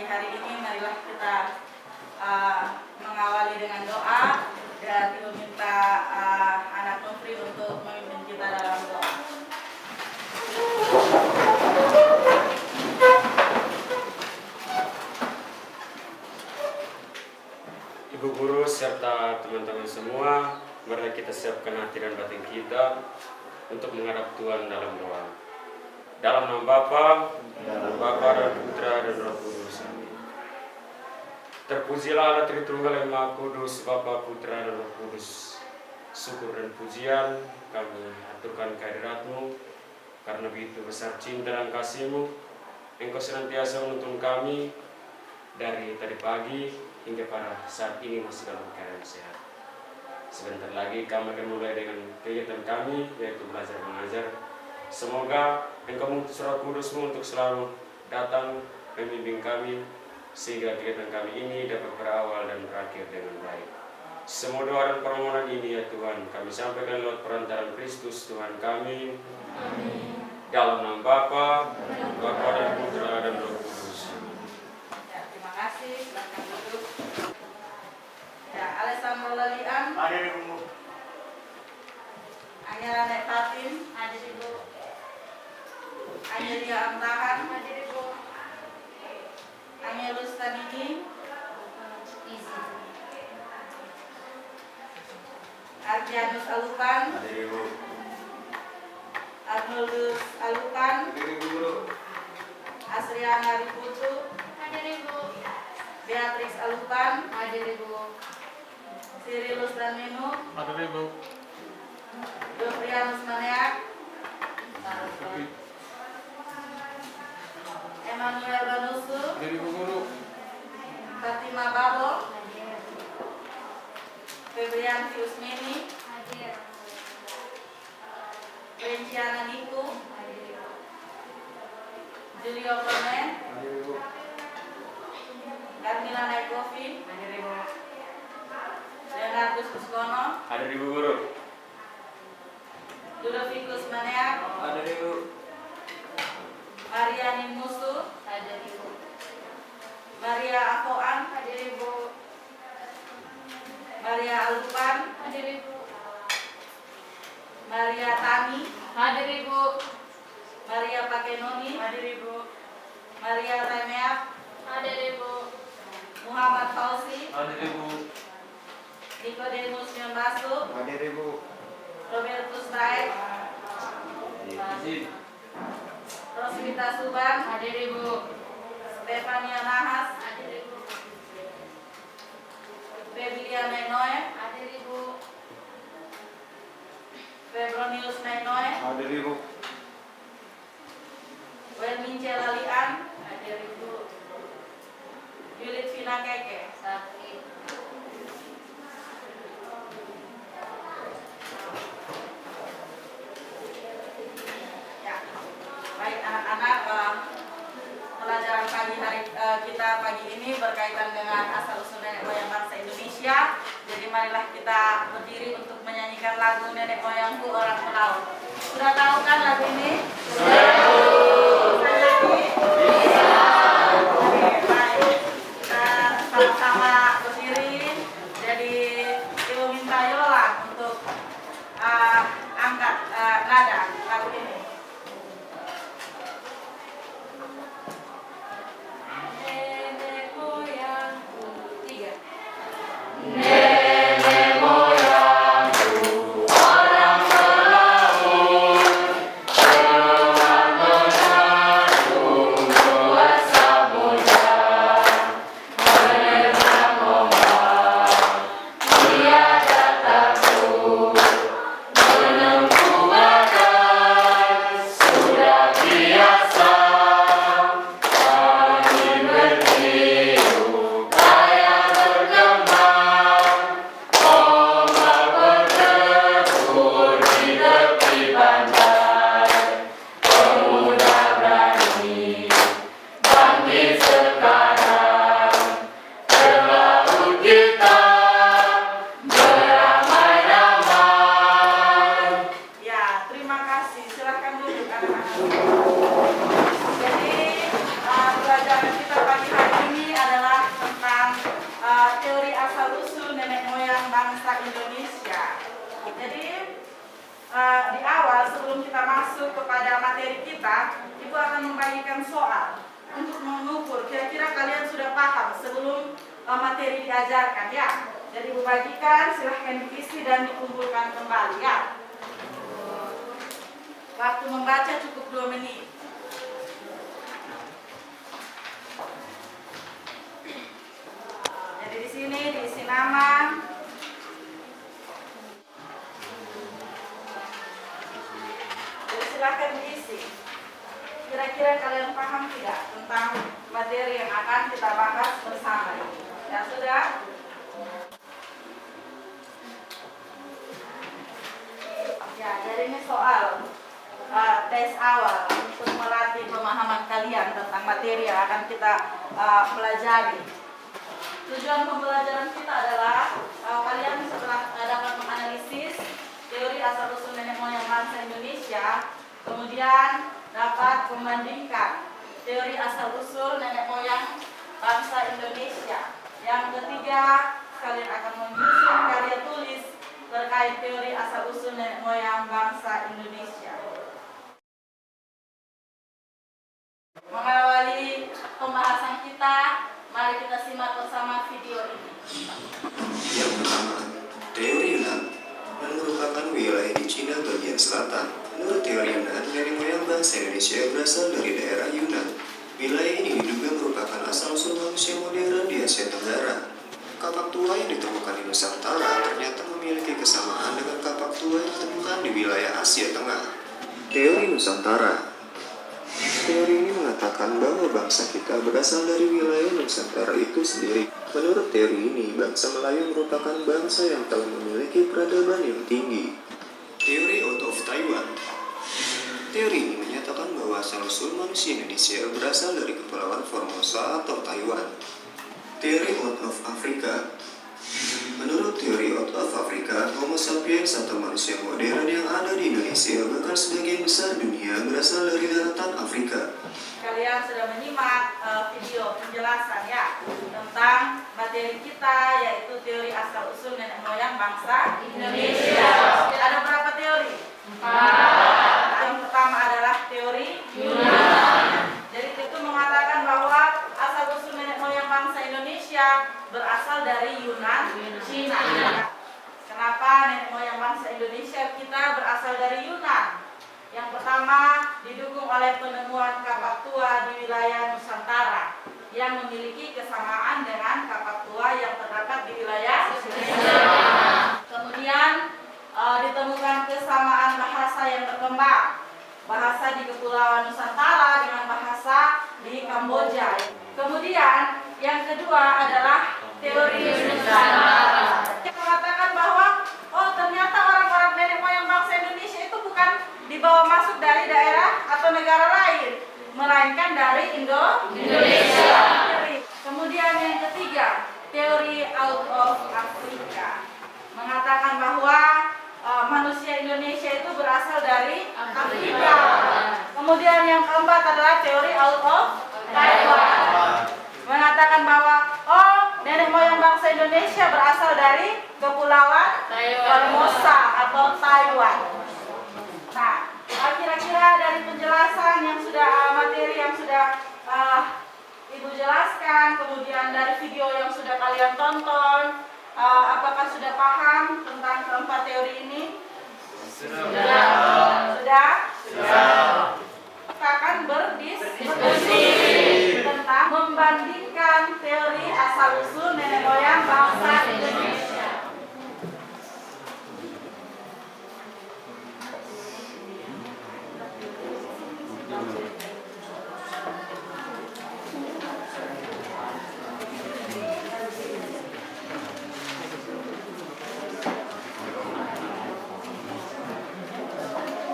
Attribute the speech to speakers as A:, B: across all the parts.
A: pagi hari ini, marilah kita mengawali dengan doa dan Ibu minta anak Nufri untuk memimpin kita dalam doa.
B: Ibu guru serta teman-teman semua, mari kita siapkan hati dan batin kita untuk menghadap Tuhan dalam doa. Dalam nama Bapa dan Putra dan Roh Kudus. Amin. Terpujilah Allah Tritunggal yang Maha Kudus, Bapa, Putra dan Roh Kudus. Syukur dan pujian kami aturkan kehadirat-Mu, karena begitu besar cinta dan kasih-Mu, Engkau senantiasa menuntun kami dari tadi pagi hingga pada saat ini masih dalam keadaan sehat. Sebentar lagi kami akan mulai dengan kegiatan kami, yaitu belajar mengajar. Semoga Engkau mengutus Roh Kudus-Mu untuk selalu datang membimbing kami, sehingga kegiatan kami ini dapat berawal dan berakhir dengan baik. Semua doa dan permohonan ini ya Tuhan, kami sampaikan lewat perantaraan Kristus Tuhan kami. Amin. Dalam nama Bapa dan Putra dan Roh Kudus.
A: Ya, terima kasih. Silakan duduk. Ya, Alessandro Lalian.
C: Hadir Ibu.
A: Anyala Nek Fatin.
D: Hadir Ibu.
A: Angelia Amtahan.
D: Hadir Ibu.
A: Angelus Tanini.
D: Izin.
A: Ardianus Alukan.
C: Hadir Ibu.
A: Arnoldus Alukan.
C: Hadir Ibu Guru.
A: Asriana Riputu.
D: Hadir Ibu.
A: Beatrix Alukan.
D: Hadir Ibu.
A: Sirilus Danmenu.
C: Hadir Ibu.
A: Dofrianus Maneak. Emmanuel Banusu.
C: Hadir Ibu Guru.
A: Fatima Babo.
D: Hadir.
A: Febrian Fiusmini.
D: Hadir.
A: Renciana Niku.
D: Hadir Ibu.
A: Julio Komen.
C: Hadir Ibu.
A: Carmila Naikovi.
D: Hadir Ibu.
A: Leonardus Kuskono.
C: Hadir Ibu Guru.
A: Ludovikus Maneak.
C: Hadir Ibu.
A: Maria Nimusu.
D: Hadir Ibu.
A: Maria Akoan.
D: Hadir Ibu.
A: Maria Alupan.
D: Hadir Ibu.
A: Maria Tani.
D: Hadir Ibu.
A: Maria Pakenoni.
D: Hadir Ibu.
A: Maria Remeap.
D: Hadir Ibu.
A: Muhammad Fauzi.
C: Hadir Ibu.
A: Nikodemus Nyambasu.
C: Hadir Ibu.
A: Robertus Raek.
C: Izin.
A: Roswita Suban.
D: Hadir Ibu.
A: Stefania Nahas.
D: Hadir Ibu.
A: Febilia Nenoe.
D: Hadir Ibu.
A: Febronius Nenoe.
C: Hadir Ibu.
A: Welmince Lalian.
D: Hadir Ibu.
A: Yulit Vina Keke.
D: Sakit.
A: Ya, baik anak-anak, pelajaran pagi hari kita pagi ini berkaitan dengan asal usul nenek moyang bangsa Indonesia. Jadi marilah kita berdiri untuk menyanyikan lagu Nenek Moyangku Orang Pelaut. Sudah tahu kan lagu ini? Bisa nyanyi? Oke, baik. Kita sama-sama berdiri. Jadi Ibu minta Yola untuk angkat nada lagu ini.
D: Nenek moyangku. 3.
B: Orang pelaut,
A: di awal sebelum kita masuk kepada materi kita, Ibu akan membagikan soal untuk mengukur kira-kira kalian sudah paham sebelum materi diajarkan ya. Jadi Ibu bagikan, silahkan diisi dan dikumpulkan kembali ya. Waktu membaca cukup 2 menit. Jadi di sini diisi nama. Jadi silahkan diisi. Kira-kira kalian paham tidak tentang materi yang akan kita bahas bersama ini? Ya sudah? Ya, jadi ini soal tes awal untuk melatih pemahaman kalian tentang materi yang akan kita pelajari. Tujuan pembelajaran kita adalah kalian setelah dapat menganalisis teori asal-usul nenek moyang bangsa Indonesia, kemudian dapat membandingkan teori asal-usul nenek moyang bangsa Indonesia. Yang ketiga, kalian akan menyusun karya tulis terkait teori asal-usul nenek moyang bangsa Indonesia. Mengawali pembahasan kita, mari kita simak bersama video ini.
E: Yang pertama, teori Yunan yang merupakan wilayah di Cina bagian selatan. Menurut teori Yunan, nenek moyang bangsa Indonesia berasal dari daerah Yunan. Wilayah ini diduga merupakan asal-usul manusia modern di Asia Tenggara. Kapak tua yang ditemukan di Nusantara ternyata memiliki kesamaan dengan kapak tua yang ditemukan di wilayah Asia Tengah. Teori Nusantara. Teori ini mengatakan bahwa bangsa kita berasal dari wilayah Nusantara itu sendiri. Menurut teori ini, bangsa Melayu merupakan bangsa yang telah memiliki peradaban yang tinggi. Teori out of Taiwan. Teori ini menyatakan bahwa asal-usul manusia Indonesia berasal dari Kepulauan Formosa atau Taiwan. Teori out of Africa. Menurut teori out of Africa, Homo sapiens atau manusia modern yang ada di Indonesia bahkan sebagian besar dunia berasal dari daratan Afrika.
A: Kalian sudah menyimak video penjelasan ya tentang materi kita, yaitu teori asal-usul nenek moyang bangsa Indonesia. Ada berapa teori? 4. Yang pertama adalah teori Yunan. Jadi itu mengatakan bahwa asal-usul nenek moyang bangsa Indonesia berasal dari Yunan, Cina. Kenapa nenek moyang bangsa Indonesia kita berasal dari Yunan? Yang pertama, didukung oleh penemuan kapak tua di wilayah Nusantara yang memiliki kesamaan dengan kapak tua yang terdapat di wilayah Indonesia. Kemudian ditemukan kesamaan bahasa yang berkembang. Bahasa di Kepulauan Nusantara dengan bahasa di Kamboja. Kemudian yang kedua adalah teori Nusantara. Yang mengatakan bahwa ternyata orang-orang nenek moyang bangsa Indonesia itu bukan dibawa masuk dari daerah atau negara lain, melainkan dari Indonesia. Kemudian yang ketiga, teori out of Africa mengatakan bahwa manusia Indonesia itu berasal dari Afrika. Kemudian yang keempat adalah teori out of Taiwan, mengatakan bahwa nenek moyang bangsa Indonesia berasal dari Kepulauan Formosa atau Taiwan. Nah, kira-kira dari penjelasan yang sudah materi yang sudah Ibu jelaskan, kemudian dari video yang sudah kalian tonton, apakah sudah paham tentang keempat teori ini? Sudah? Kita akan berdiskusi tentang membandingkan teori asal-usul nenek moyang bangsa Indonesia.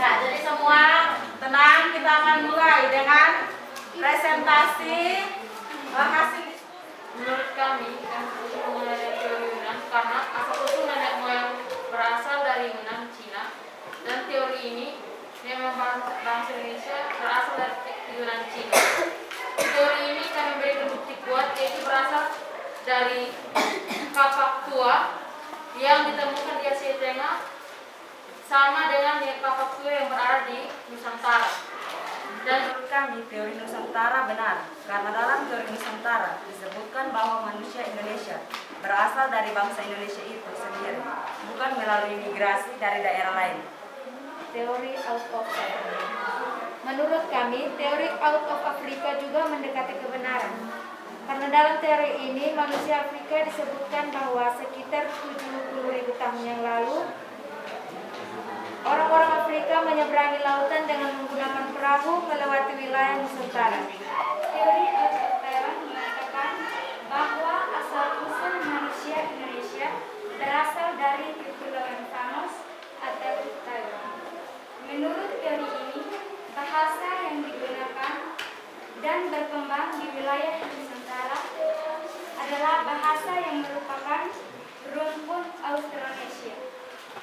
A: Nah, jadi semua tenang, kita akan mulai dengan presentasi hasil.
D: Menurut kami, yang mengenai teori Yunan, karena asal-usul nenek moyang berasal dari Yunan, Cina, dan teori ini memang bangsa Indonesia berasal dari Yunan, Cina. Teori ini kami memberikan bukti kuat, yaitu berasal dari kapak tua yang ditemukan di Asia Tengah sama dengan nilai Papua yang berada di Nusantara. Dan
A: Menurut kami, teori Nusantara benar, karena dalam teori Nusantara disebutkan bahwa manusia Indonesia berasal dari bangsa Indonesia itu sendiri, bukan melalui migrasi dari daerah lain.
F: Teori out of Africa. Menurut kami, teori out of Africa juga mendekati kebenaran. Karena dalam teori ini, manusia Afrika disebutkan bahwa sekitar 70.000 tahun yang lalu, orang-orang Afrika menyeberangi lautan dengan menggunakan perahu melewati wilayah Nusantara. Teori out of Taiwan mengatakan bahwa asal-usul manusia Indonesia berasal dari Kepulauan Samos atau Taiwan. Menurut teori ini, bahasa yang digunakan dan berkembang di wilayah Nusantara adalah bahasa yang merupakan rumpun Austronesia.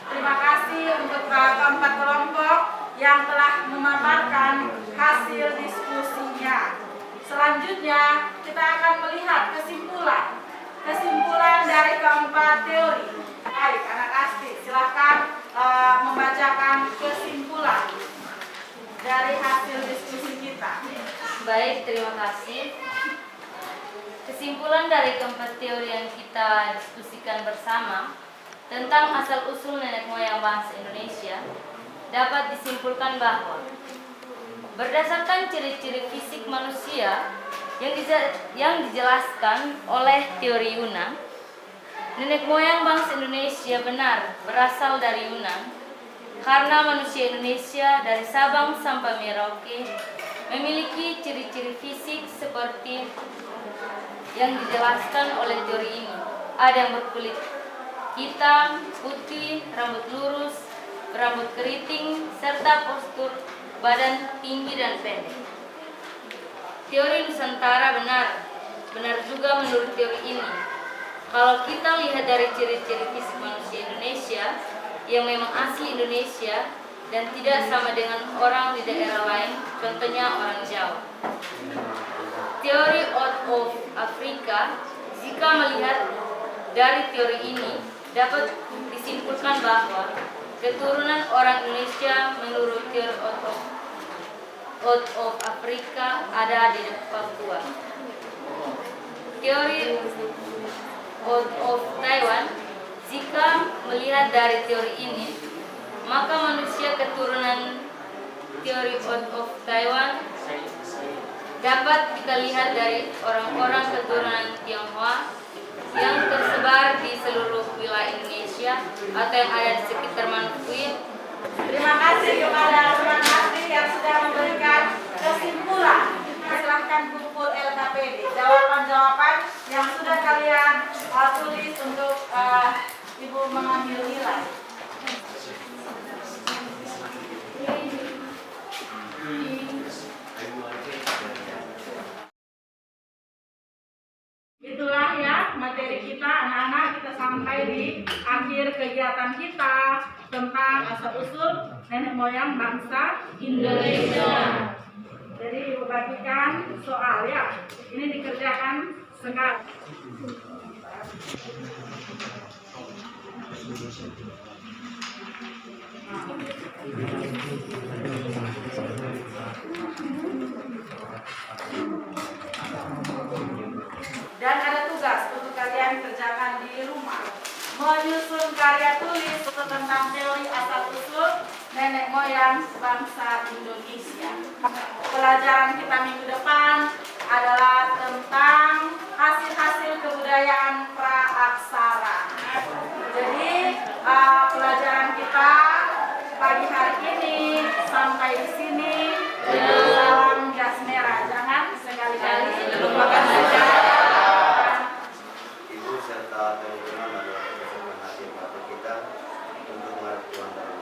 A: Terima kasih untuk keempat kelompok yang telah memaparkan hasil diskusinya. Selanjutnya kita akan melihat kesimpulan dari keempat teori. Baik, anak asli, silahkan membacakan kesimpulan dari hasil diskusi kita.
D: baik, terima kasih. Kesimpulan dari keempat teori yang kita diskusikan bersama tentang asal-usul nenek moyang bangsa Indonesia dapat disimpulkan bahwa berdasarkan ciri-ciri fisik manusia yang dijelaskan oleh teori Yunan, nenek moyang bangsa Indonesia benar berasal dari Yunan karena manusia Indonesia dari Sabang sampai Merauke memiliki ciri-ciri fisik seperti yang dijelaskan oleh teori ini. Ada yang berkulit hitam, putih, rambut lurus, rambut keriting, serta postur badan tinggi dan pendek. Teori Nusantara benar juga menurut teori ini. Kalau kita lihat dari ciri-ciri fisik manusia Indonesia yang memang asli Indonesia dan tidak sama dengan orang di daerah lain, contohnya orang Jawa. Teori out of Africa, jika melihat dari teori ini, dapat disimpulkan bahwa keturunan orang Indonesia menurut teori out of Africa ada di Papua. Teori out of Taiwan, jika melihat dari teori ini, maka manusia keturunan teori out of Taiwan dapat kita lihat dari orang-orang keturunan Tionghoa yang tersebar di seluruh wilayah Indonesia atau yang ada di sekitar Manukuit.
A: Terima kasih kepada teman ahli yang sudah memberikan kesimpulan. Silahkan kumpul LKPD. Jawaban-jawaban yang sudah kalian tulis untuk Ibu mengambil nilai. Itulah ya materi kita anak-anak, kita sampai di akhir kegiatan kita tentang asal-usul nenek moyang bangsa Indonesia. Jadi Ibu bagikan soal ya, ini dikerjakan sekarang. Dan ada tugas untuk kalian kerjakan di rumah, menyusun karya tulis tentang teori asal-usul nenek moyang bangsa Indonesia. Pelajaran kita minggu depan adalah tentang hasil-hasil kebudayaan praaksara. Jadi pelajaran kita pagi hari ini sampai di sini. Salam gas merah, jangan sekali-kali lupakan sejarah.
G: Ibu serta teman-teman adalah persiapan hati batu kita untuk menghadap Tuhan dalam